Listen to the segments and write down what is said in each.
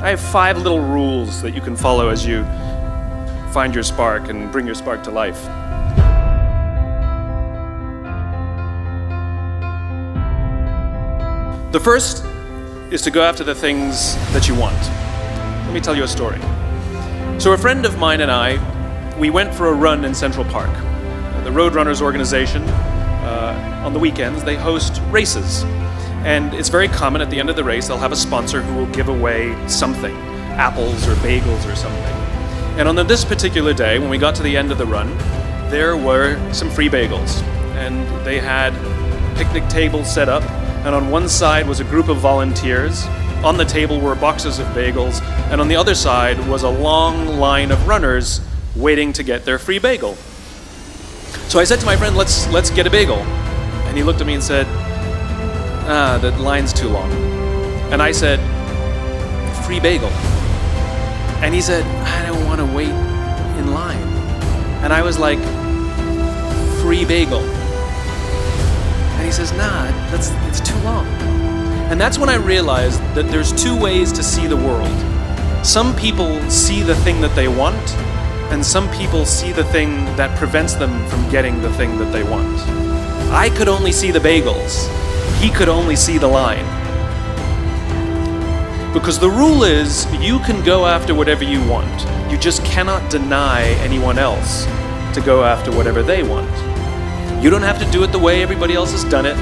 I have 5 little rules that you can follow as you find your spark and bring your spark to life. The first is to go after the things that you want. Let me tell you a story. So a friend of mine and I, we went for a run in Central Park. The Roadrunners organization, on the weekends, they host races. And it's very common at the end of the race, they'll have a sponsor who will give away something, apples or bagels or something. And on this particular day, when we got to the end of the run, there were some free bagels. And they had picnic tables set up, and on one side was a group of volunteers. On the table were boxes of bagels, and on the other side was a long line of runners waiting to get their free bagel. So I said to my friend, let's get a bagel. And he looked at me and said, the line's too long. And I said, free bagel. And he said, I don't want to wait in line. And I was like, free bagel. And he says, nah, it's too long. And that's when I realized that there's 2 ways to see the world. Some people see the thing that they want, and some people see the thing that prevents them from getting the thing that they want. I could only see the bagels. He could only see the line. Because the rule is, you can go after whatever you want. You just cannot deny anyone else to go after whatever they want. You don't have to do it the way everybody else has done it.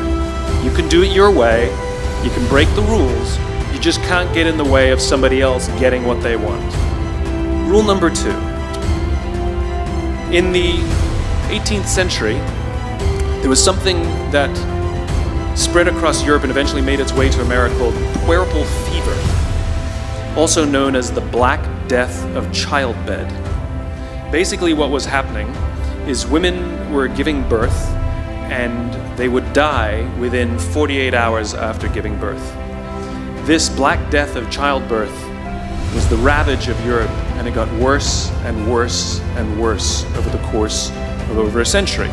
You can do it your way. You can break the rules. You just can't get in the way of somebody else getting what they want. Rule number 2. In the 18th century, there was something that spread across Europe and eventually made its way to America called puerperal fever, also known as the Black Death of childbed. Basically what was happening is women were giving birth and they would die within 48 hours after giving birth. This Black Death of childbirth was the ravage of Europe, and it got worse and worse and worse over the course of over a century.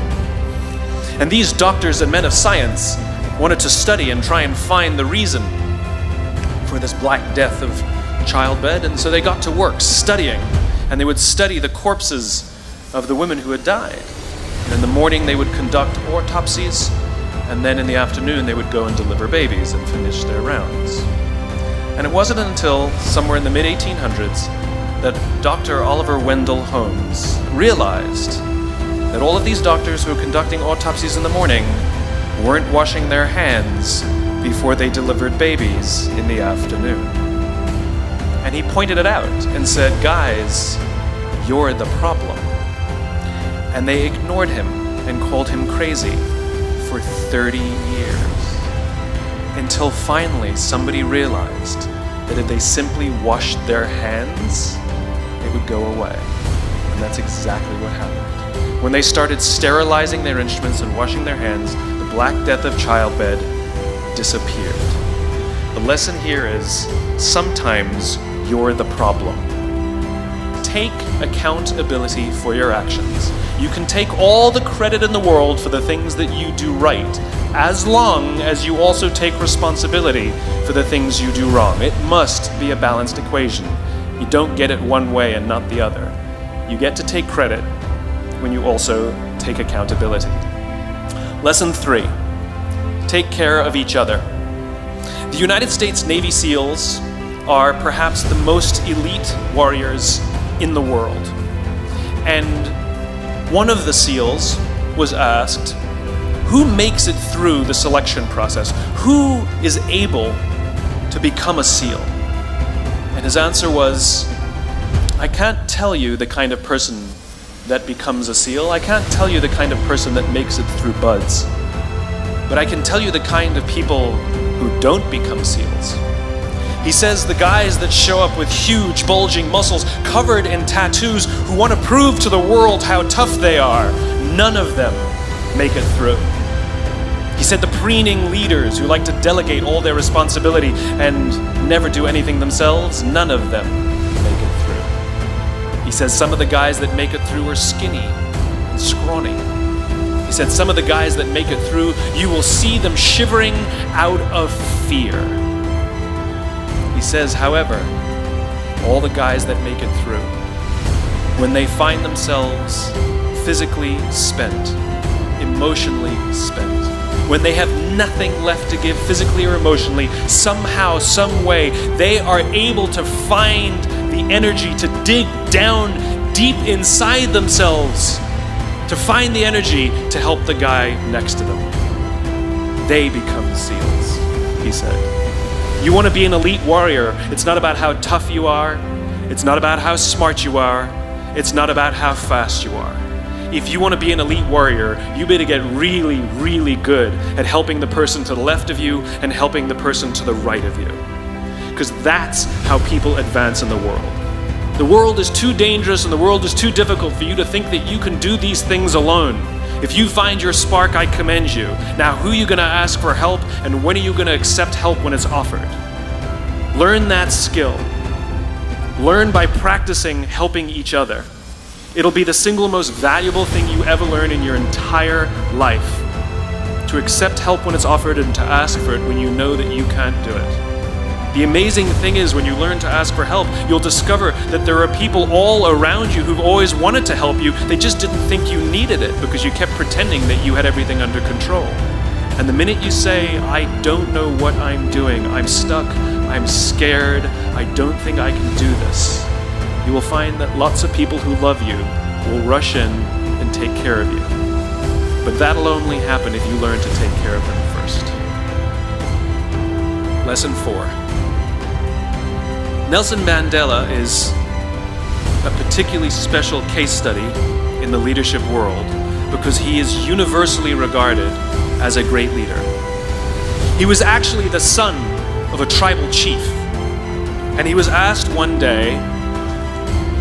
And these doctors and men of science wanted to study and try and find the reason for this Black Death of childbed, and so they got to work studying, and they would study the corpses of the women who had died. And in the morning they would conduct autopsies, and then in the afternoon they would go and deliver babies and finish their rounds. And it wasn't until somewhere in the mid-1800s that Dr. Oliver Wendell Holmes realized that all of these doctors who were conducting autopsies in the morning weren't washing their hands before they delivered babies in the afternoon. And he pointed it out and said, guys, you're the problem. And they ignored him and called him crazy for 30 years. Until finally somebody realized that if they simply washed their hands, it would go away. And that's exactly what happened. When they started sterilizing their instruments and washing their hands, the Black Death of childbed disappeared. The lesson here is, sometimes you're the problem. Take accountability for your actions. You can take all the credit in the world for the things that you do right, as long as you also take responsibility for the things you do wrong. It must be a balanced equation. You don't get it one way and not the other. You get to take credit when you also take accountability. Lesson 3, take care of each other. The United States Navy SEALs are perhaps the most elite warriors in the world. And one of the SEALs was asked, who makes it through the selection process? Who is able to become a SEAL? And his answer was, I can't tell you the kind of person that becomes a SEAL. I can't tell you the kind of person that makes it through BUD/S. But I can tell you the kind of people who don't become SEALs. He says the guys that show up with huge, bulging muscles, covered in tattoos, who want to prove to the world how tough they are, none of them make it through. He said the preening leaders who like to delegate all their responsibility and never do anything themselves, none of them make it through. He says some of the guys that make it through are skinny and scrawny. He said some of the guys that make it through, you will see them shivering out of fear. He says, however, all the guys that make it through, when they find themselves physically spent, emotionally spent, when they have nothing left to give physically or emotionally, somehow, some way, they are able to find the energy to dig down deep inside themselves, to find the energy to help the guy next to them. They become SEALs, he said. You want to be an elite warrior. It's not about how tough you are. It's not about how smart you are. It's not about how fast you are. If you want to be an elite warrior, you better get really, really good at helping the person to the left of you and helping the person to the right of you. Because that's how people advance in the world. The world is too dangerous and the world is too difficult for you to think that you can do these things alone. If you find your spark, I commend you. Now, who are you going to ask for help, and when are you going to accept help when it's offered? Learn that skill. Learn by practicing helping each other. It'll be the single most valuable thing you ever learn in your entire life. To accept help when it's offered and to ask for it when you know that you can't do it. The amazing thing is, when you learn to ask for help, you'll discover that there are people all around you who've always wanted to help you. They just didn't think you needed it because you kept pretending that you had everything under control. And the minute you say, I don't know what I'm doing, I'm stuck, I'm scared, I don't think I can do this, you will find that lots of people who love you will rush in and take care of you. But that'll only happen if you learn to take care of them first. Lesson 4. Nelson Mandela is a particularly special case study in the leadership world because he is universally regarded as a great leader. He was actually the son of a tribal chief, and he was asked one day,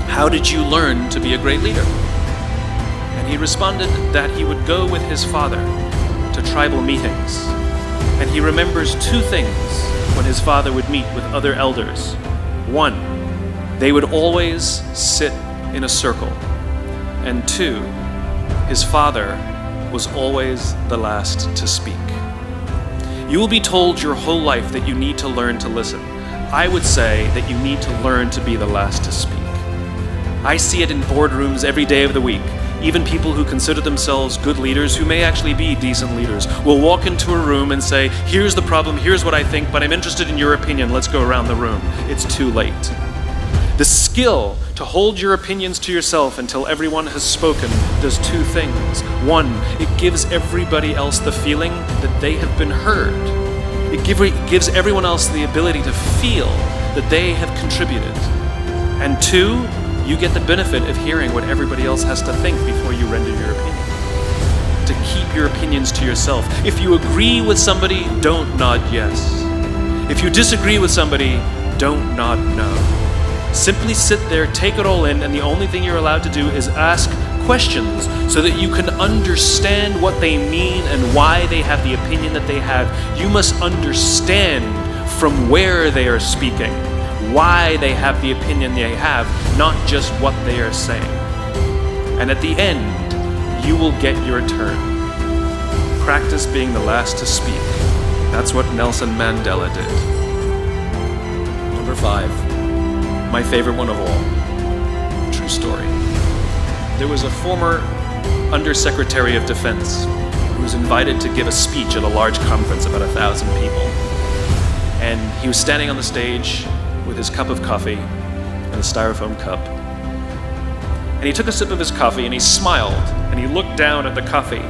how did you learn to be a great leader? And he responded that he would go with his father to tribal meetings, and he remembers two things when his father would meet with other elders. One, they would always sit in a circle, and two, his father was always the last to speak. You will be told your whole life that you need to learn to listen. I would say that you need to learn to be the last to speak. I see it in boardrooms every day of the week. Even people who consider themselves good leaders, who may actually be decent leaders, will walk into a room and say, here's the problem, here's what I think, but I'm interested in your opinion, let's go around the room. It's too late. The skill to hold your opinions to yourself until everyone has spoken does two things. One, it gives everybody else the feeling that they have been heard. It gives everyone else the ability to feel that they have contributed. And two, you get the benefit of hearing what everybody else has to think before you render your opinion. To keep your opinions to yourself. If you agree with somebody, don't nod yes. If you disagree with somebody, don't nod no. Simply sit there, take it all in, and the only thing you're allowed to do is ask questions so that you can understand what they mean and why they have the opinion that they have. You must understand from where they are speaking, why they have the opinion they have, not just what they are saying. And at the end, you will get your turn. Practice being the last to speak. That's what Nelson Mandela did. Number 5. My favorite one of all. True story. There was a former Undersecretary of Defense who was invited to give a speech at a large conference, about 1,000 people. And he was standing on the stage with his cup of coffee and a styrofoam cup. And he took a sip of his coffee and he smiled and he looked down at the coffee.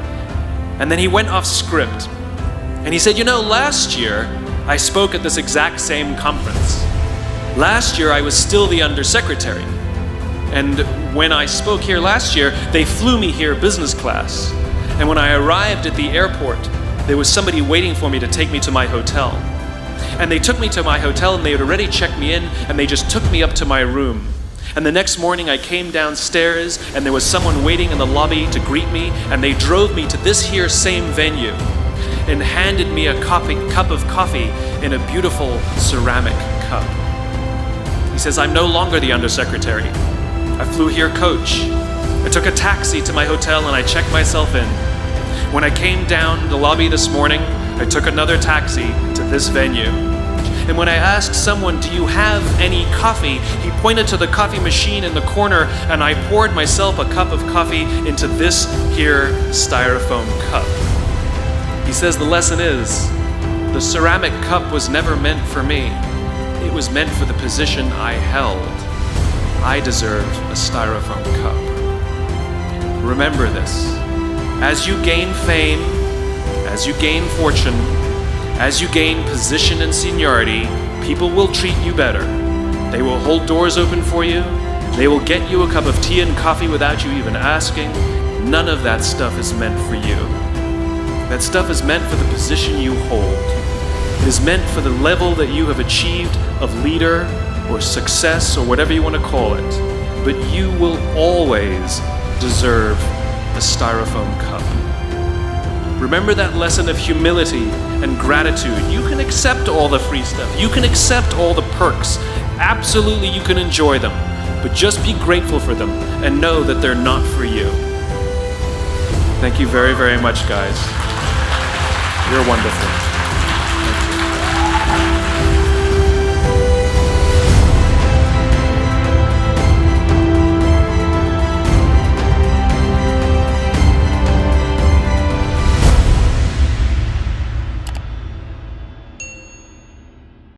And then he went off script. And he said, you know, last year I spoke at this exact same conference. Last year, I was still the undersecretary. And when I spoke here last year, they flew me here business class. And when I arrived at the airport, there was somebody waiting for me to take me to my hotel. And they took me to my hotel and they had already checked me in and they just took me up to my room. And the next morning I came downstairs and there was someone waiting in the lobby to greet me, and they drove me to this here same venue and handed me a cup of coffee in a beautiful ceramic cup. He says, I'm no longer the undersecretary. I flew here coach. I took a taxi to my hotel and I checked myself in. When I came down the lobby this morning, I took another taxi to this venue. And when I asked someone, "Do you have any coffee?" he pointed to the coffee machine in the corner, and I poured myself a cup of coffee into this here styrofoam cup. He says the lesson is, the ceramic cup was never meant for me. It was meant for the position I held. I deserve a styrofoam cup. Remember this. As you gain fame, as you gain fortune, as you gain position and seniority, people will treat you better. They will hold doors open for you. They will get you a cup of tea and coffee without you even asking. None of that stuff is meant for you. That stuff is meant for the position you hold. It is meant for the level that you have achieved of leader or success or whatever you want to call it. But you will always deserve a styrofoam cup. Remember that lesson of humility and gratitude. You can accept all the free stuff. You can accept all the perks. Absolutely, you can enjoy them. But just be grateful for them and know that they're not for you. Thank you very, very much, guys. You're wonderful.